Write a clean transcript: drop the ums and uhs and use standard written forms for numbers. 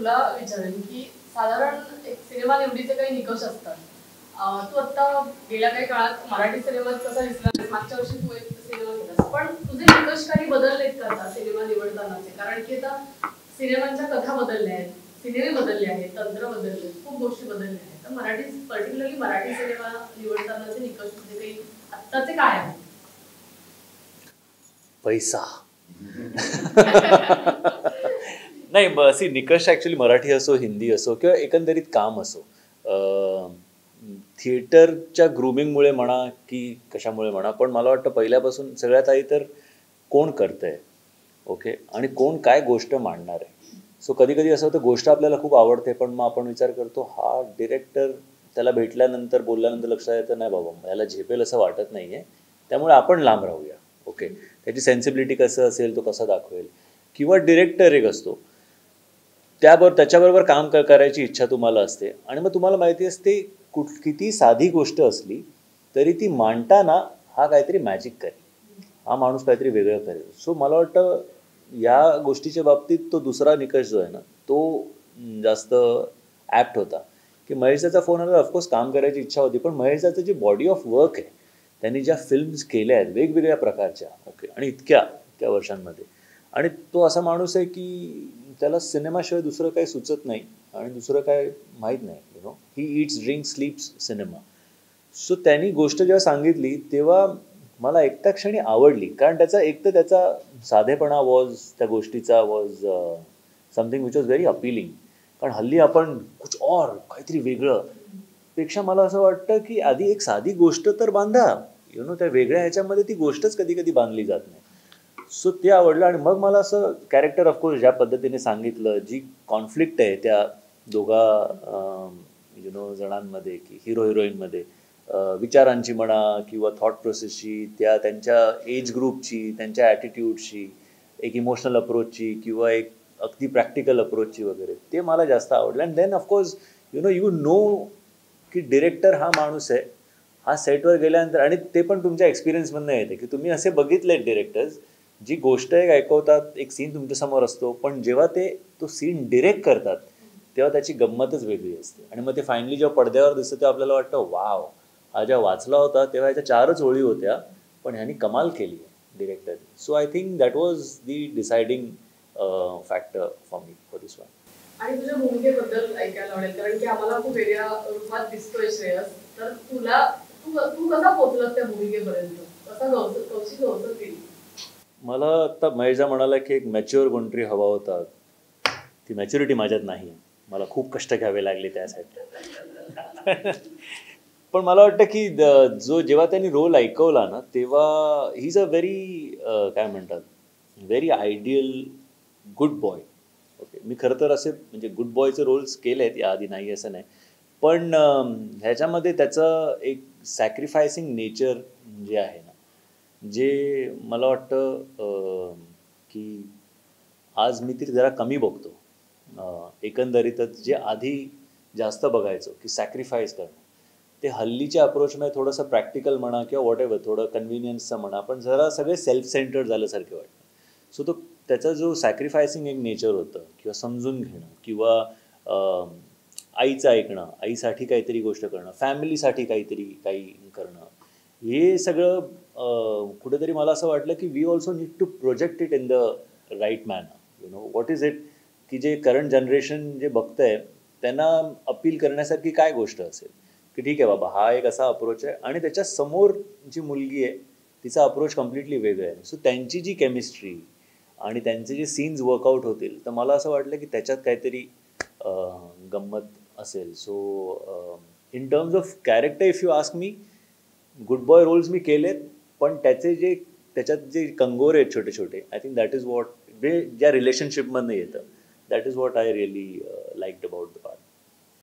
तुला विचारेन की साधारण एक सिनेमा निवडीचे काही निकष असतात. तू आता गेल्या काही काळात मराठी सिनेमात कसा दिसला, मागच्या वर्षी तू एक सिनेमा केलास, पण तुझे निकष काही बदललेत का आता सिनेमा निवडतानाचे? कारण की आता सिनेमांच्या कथा बदलल्या आहेत, सिनेमे बदलले आहेत, तंत्र बदलले, खूप गोष्टी बदलल्या आहेत. तर मराठी, पर्टिक्युलरली मराठी सिनेमा निवडतानाचे निकष तुझे काही आत्ताचे काय आहेत? पैसा. नाही, सी निकष ॲक्च्युली मराठी असो, हिंदी असो किंवा एकंदरीत काम असो, थिएटरच्या ग्रूमिंगमुळे म्हणा की कशामुळे म्हणा, पण मला वाटतं पहिल्यापासून सगळ्यात आधी तर कोण करतंय, ओके, आणि कोण काय गोष्ट मांडणार आहे. सो कधी कधी असं होतं गोष्ट आपल्याला खूप आवडते, पण मग आपण विचार करतो हा डिरेक्टर, त्याला भेटल्यानंतर बोलल्यानंतर लक्षात येतं नाही बाबा याला झेपेल असं वाटत नाही आहे, त्यामुळे आपण लांब राहूया. ओके, त्याची सेन्सिबिलिटी कसं असेल, तो कसा दाखवेल, किंवा डिरेक्टर एक असतो त्याच्याबरोबर काम करायची इच्छा तुम्हाला असते, आणि मग तुम्हाला माहिती असते किती साधी गोष्ट असली तरी ती मांडताना हा काहीतरी मॅजिक करेल, हा माणूस काहीतरी वेगळं करेल. सो मला वाटतं या गोष्टीच्या बाबतीत तो दुसरा निकष जो आहे ना तो जास्त ॲप्ट होता, की महेशचा फोन आला. ऑफकोर्स काम करायची इच्छा होती, पण महेशचं जी बॉडी ऑफ वर्क आहे, त्यांनी ज्या फिल्म्स केल्या आहेत वेगवेगळ्या प्रकारच्या, ओके, आणि इतक्या वर्षांमध्ये, आणि तो असा माणूस आहे की त्याला सिनेमाशिवाय दुसरं काही सुचत नाही आणि दुसरं काय माहीत नाही. He eats drink स्लीप्स cinema. So त्यांनी गोष्ट जेव्हा सांगितली तेव्हा मला एकट्या क्षणी आवडली, कारण त्याचा साधेपणा वॉज, त्या गोष्टीचा was something which was very appealing. कारण हल्ली आपण कुछ और काहीतरी वेगळं पेक्षा मला असं वाटतं की आधी एक साधी गोष्ट तर बांधा, त्या वेगळ्या ह्याच्यामध्ये ती गोष्टच कधी कधी बांधली जात नाही. सो ते आवडलं. आणि मग मला असं कॅरेक्टर ऑफकोर्स ज्या पद्धतीने सांगितलं, जी कॉन्फ्लिक्ट आहे त्या दोघा जणांमध्ये की हिरो हिरोईनमध्ये, विचारांची म्हणा किंवा थॉट प्रोसेसची, त्यांच्या एज ग्रुपची, त्यांच्या ॲटिट्यूडची, एक इमोशनल अप्रोचची किंवा एक अगदी प्रॅक्टिकल अप्रोचची वगैरे, ते मला जास्त आवडलं. And then of course you know की डिरेक्टर हा माणूस आहे, हा सेटवर गेल्यानंतर, आणि ते पण तुमच्या एक्सपिरियन्समधनं येते की तुम्ही असे बघितले डिरेक्टर्स जी गोष्ट एक ऐकवतात, एक सीन तुमच्यासमोर असतो, पण जेव्हा ते तो सीन डिरेक्ट करतात तेव्हा त्याची गंमतच वेगळी असते. आणि मग ते फायनली जेव्हा पडद्यावर दिसतं तेव्हा आपल्याला वाटतं वाव, हा जेव्हा वाचला होता तेव्हा ह्याच्या 4च ओळी होत्या, पण ह्यानी कमाल केली आहे डिरेक्टरने. So I think that was the deciding factor for me for this one. आणि तुझ्या भूमिकेबद्दल ऐकायला आवडेल, कारण की आम्हाला खूप वेगळ्या रूपात दिसतोय श्रेयस, तर तू कसा पोहोचलास त्या भूमिकेपर्यंत, कशी गवसत केली? मला आता महेशदा म्हणाला की एक मॅच्युअर कोणतरी हवा होता, ती मॅच्युरिटी माझ्यात नाही, मला खूप कष्ट घ्यावे लागले त्यासाठी. पण मला वाटतं की जेव्हा त्यांनी रोल ऐकवला ना तेव्हा ही इज अ व्हेरी काय म्हणतात, very ideal good boy. Okay, मी खरं तर असे म्हणजे गुड बॉयचे रोल्स केले आहेत याआधी, नाही असं नाही, पण ह्याच्यामध्ये त्याचं एक सॅक्रिफायसिंग नेचर जे आहे ना, जे मला वाटतं की आज मी तरी जरा कमी बघतो. एकंदरीतच जे आधी जास्त बघायचो की सॅक्रिफाईस करणं, ते हल्लीच्या अप्रोचमध्ये थोडंसं प्रॅक्टिकल म्हणा किंवा वॉट एव्हर, थोडं कन्व्हिनियन्सचं म्हणा, पण जरा सगळे सेल्फ सेंटर्ड झाल्यासारखे वाटतं. सो त्याचा जो सॅक्रिफायसिंग एक नेचर होतं, किंवा समजून घेणं, किंवा आईचं ऐकणं, आईसाठी काहीतरी गोष्ट करणं, फॅमिलीसाठी काही करणं, हे सगळं कुठेतरी मला असं वाटलं की we also need to project it in the right manner. What is it की जे करंट जनरेशन जे बघतंय त्यांना अपील करण्यासारखी काय गोष्ट असेल, की ठीक आहे बाबा हा एक असा अप्रोच आहे, आणि त्याच्या समोर जी मुलगी आहे तिचा अप्रोच कम्प्लिटली वेगळा आहे. सो त्यांची जी केमिस्ट्री आणि त्यांचे जे सीन्स वर्कआउट होतील, तर मला असं वाटलं की त्याच्यात काहीतरी गंमत असेल. So in terms of character if you ask me, good boy roles मी केलेत, पण त्याच्यात जे कंगोरे आहेत छोटे छोटे, I think that is what, ज्या रिलेशनशिपमधनं येतं, that is what I really liked about the part.